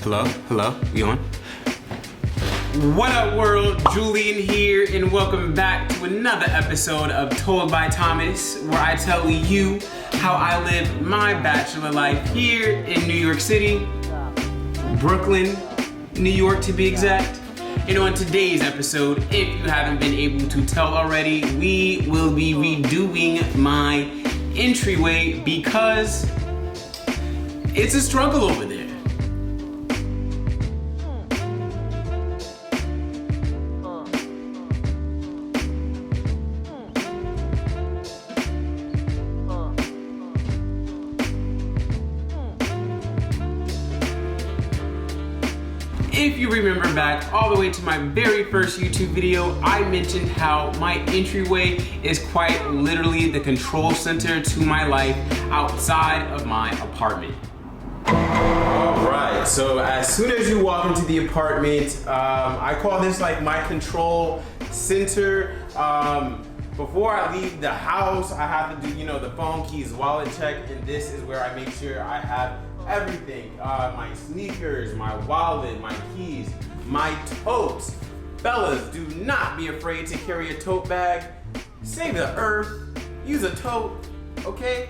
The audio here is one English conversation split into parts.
Hello, we on? What up world, Julian here, and welcome back to another episode of Told by Thomas, where I tell you how I live my bachelor life here in New York City, Brooklyn, New York to be exact. And on today's episode, if you haven't been able to tell already, we will be redoing my entryway because it's a struggle over there. If you remember back all the way to my very first YouTube video, I mentioned how my entryway is quite literally the control center to my life outside of my apartment. Alright, so as soon as you walk into the apartment, I call this like my control center. Before I leave the house, I have to do, the phone keys, wallet check, and this is where I make sure I have everything. My sneakers, my wallet, my keys, my totes. Fellas, do not be afraid to carry a tote bag. Save the earth, use a tote, okay?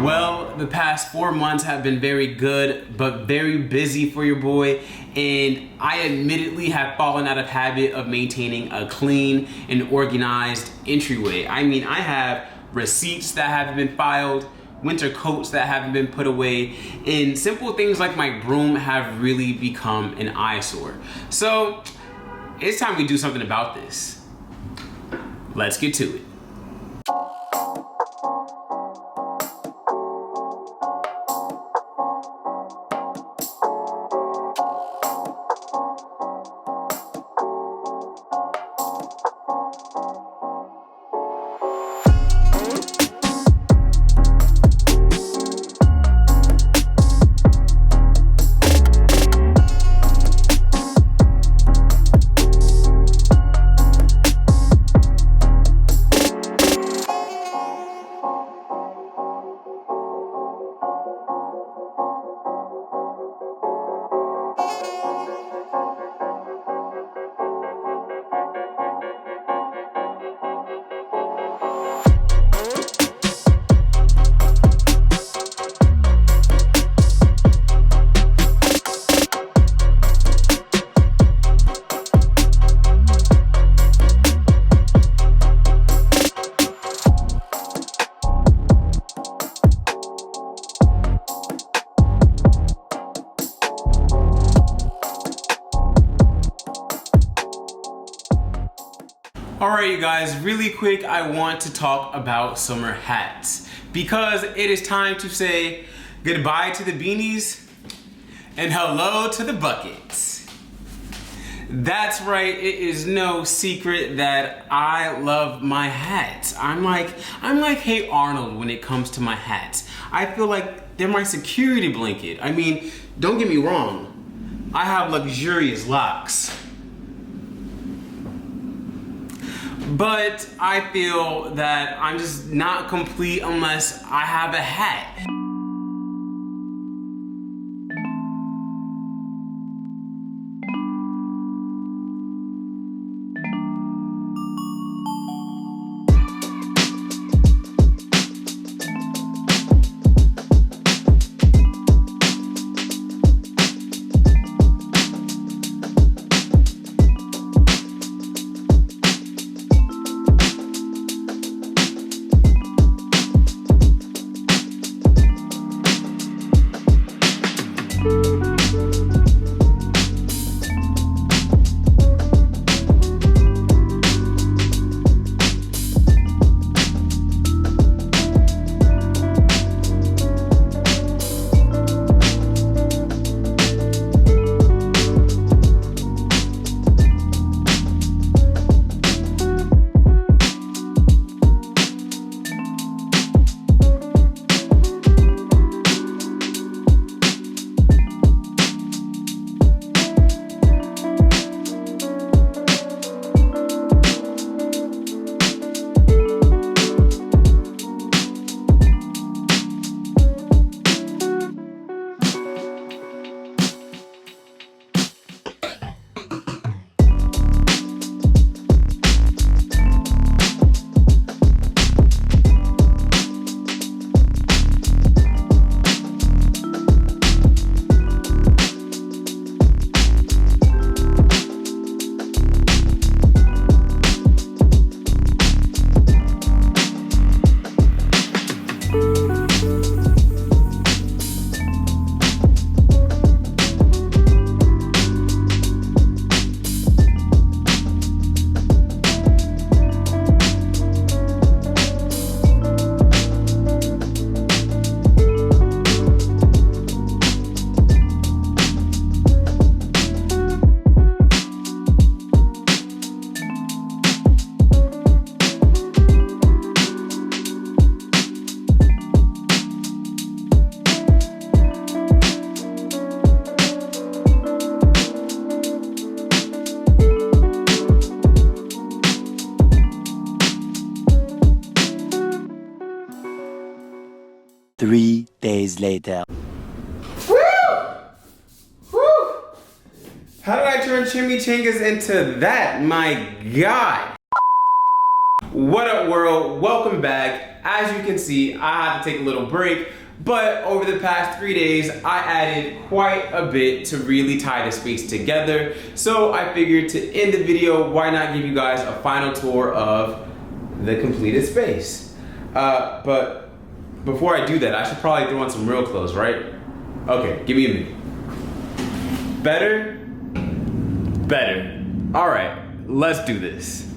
Well, the past 4 months have been very good, but very busy for your boy, and I admittedly have fallen out of habit of maintaining a clean and organized entryway. I mean, I have receipts that haven't been filed, winter coats that haven't been put away, and simple things like my broom have really become an eyesore. So, it's time we do something about this. Let's get to it. Alright you guys, really quick, I want to talk about summer hats because it is time to say goodbye to the beanies and hello to the buckets. That's right, it is no secret that I love my hats. I'm like Hey Arnold when it comes to my hats. I feel like they're my security blanket. I mean, don't get me wrong, I have luxurious locks. But I feel that I'm just not complete unless I have a hat. later. Woo! Woo! How did I turn chimichangas into that? My God. What up, world? Welcome back. As you can see, I had to take a little break, but over the past 3 days, I added quite a bit to really tie the space together. So I figured to end the video, why not give you guys a final tour of the completed space. But before I do that, I should probably throw on some real clothes, right? Okay, give me a minute. Better? Better. All right, let's do this.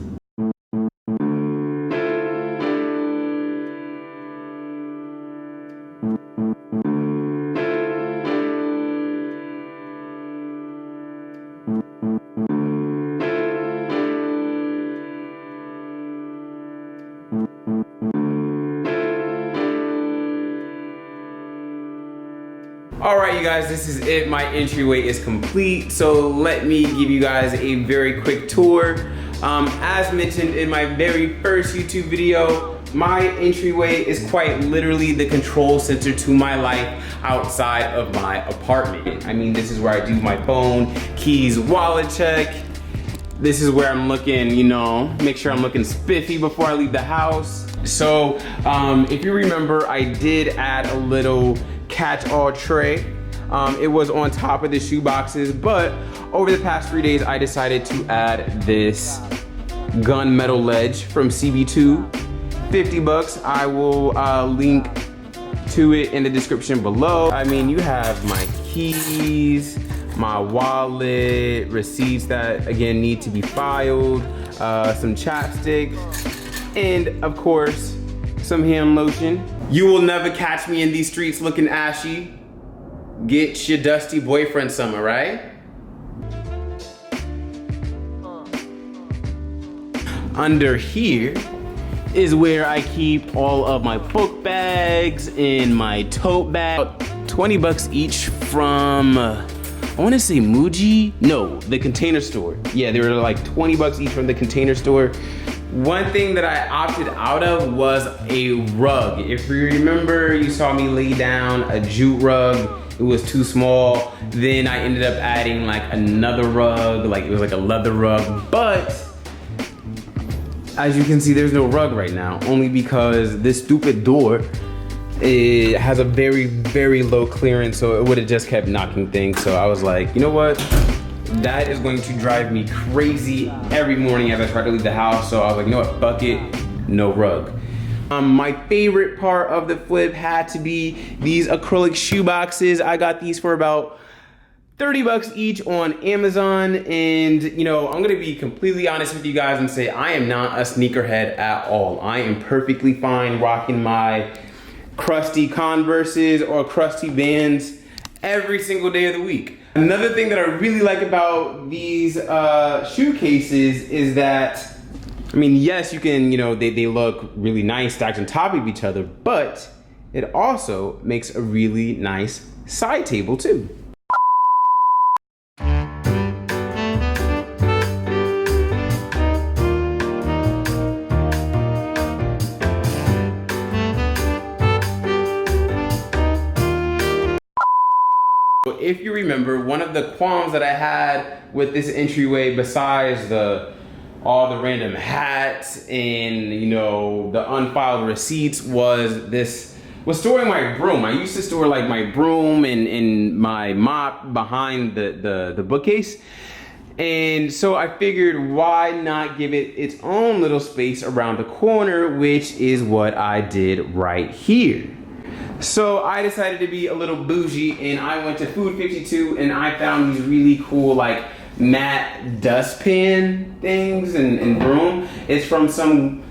All right, you guys, this is it. My entryway is complete. So let me give you guys a very quick tour. As mentioned in my very first YouTube video, my entryway is quite literally the control center to my life outside of my apartment. I mean, this is where I do my phone, keys, wallet check. This is where I'm looking, you know, make sure I'm looking spiffy before I leave the house. So if you remember, I did add a little catch-all tray. It was on top of the shoe boxes, but over the past 3 days, I decided to add this gunmetal ledge from CB2, 50 bucks. I will link to it in the description below. I mean, you have my keys, my wallet, receipts that again need to be filed, some chapstick, and of course, some hand lotion. You will never catch me in these streets looking ashy. Get your dusty boyfriend some, right? Under here is where I keep all of my book bags and my tote bag. 20 bucks each from, I wanna say Muji? No, the Container Store. Yeah, they were like 20 bucks each from the Container Store. One thing that I opted out of was a rug. If you remember, you saw me lay down a jute rug. It was too small. Then I ended up adding like another rug, like it was like a leather rug. But as you can see, there's no rug right now, only because this stupid door, it has a very, very low clearance, so it would have just kept knocking things. So I was like, you know what? That is going to drive me crazy every morning as I try to leave the house. So I was like, you know what, fuck it, no rug. My favorite part of the flip had to be these acrylic shoe boxes. I got these for about 30 bucks each on Amazon. And you know, I'm gonna be completely honest with you guys and say I am not a sneakerhead at all. I am perfectly fine rocking my crusty Converses or crusty Vans every single day of the week. Another thing that I really like about these shoe cases is that, I mean, yes, you can, you know, they look really nice stacked on top of each other, but it also makes a really nice side table too. If you remember, one of the qualms that I had with this entryway, besides all the random hats and, you know, the unfiled receipts, was storing my broom. I used to store like my broom and my mop behind the bookcase. And so I figured, why not give it its own little space around the corner, which is what I did right here. So I decided to be a little bougie and I went to Food 52 and I found these really cool like matte dustpan things and broom. It's from some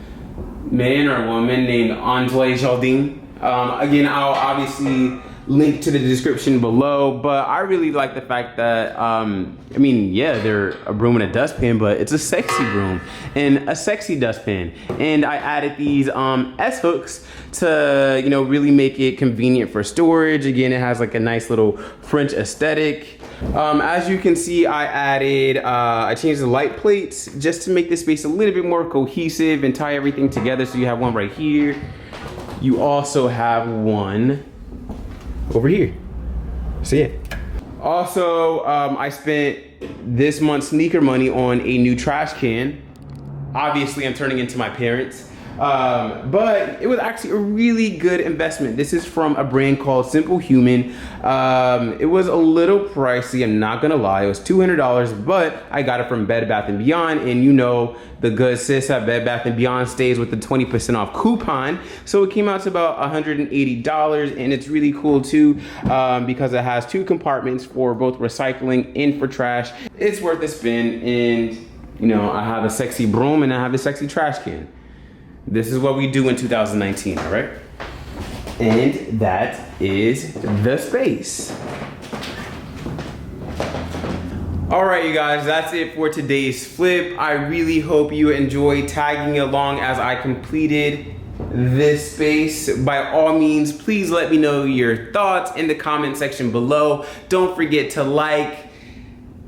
man or woman named Andre Jardin. Again, I'll obviously link to the description below, but I really like the fact that, I mean, yeah, they're a broom and a dustpan, but it's a sexy broom and a sexy dustpan. And I added these S-hooks to, you know, really make it convenient for storage. Again, it has like a nice little French aesthetic. As you can see, I changed the light plates just to make this space a little bit more cohesive and tie everything together. So you have one right here. You also have one over here. So yeah. Also, I spent this month's sneaker money on a new trash can. Obviously, I'm turning into my parents. But it was actually a really good investment. This is from a brand called Simple Human. It was a little pricey, I'm not gonna lie. It was $200, but I got it from Bed Bath & Beyond, and you know the good sis at Bed Bath & Beyond stays with the 20% off coupon. So it came out to about $180, and it's really cool too, because it has 2 compartments for both recycling and for trash. It's worth a spin, and you know, I have a sexy broom and I have a sexy trash can. This is what we do in 2019, all right? And that is the space. All right, you guys, that's it for today's flip. I really hope you enjoyed tagging along as I completed this space. By all means, please let me know your thoughts in the comment section below. Don't forget to like,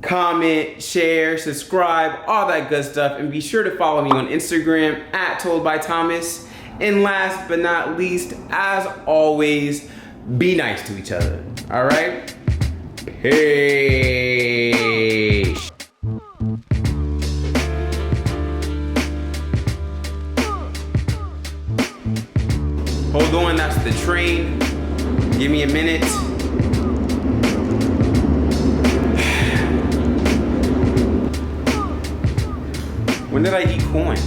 comment, share, subscribe, all that good stuff, and be sure to follow me on Instagram at Told by Thomas. And last but not least, as always, be nice to each other. All right? Peace. Hold on, that's the train. Give me a minute. When did I eat corn?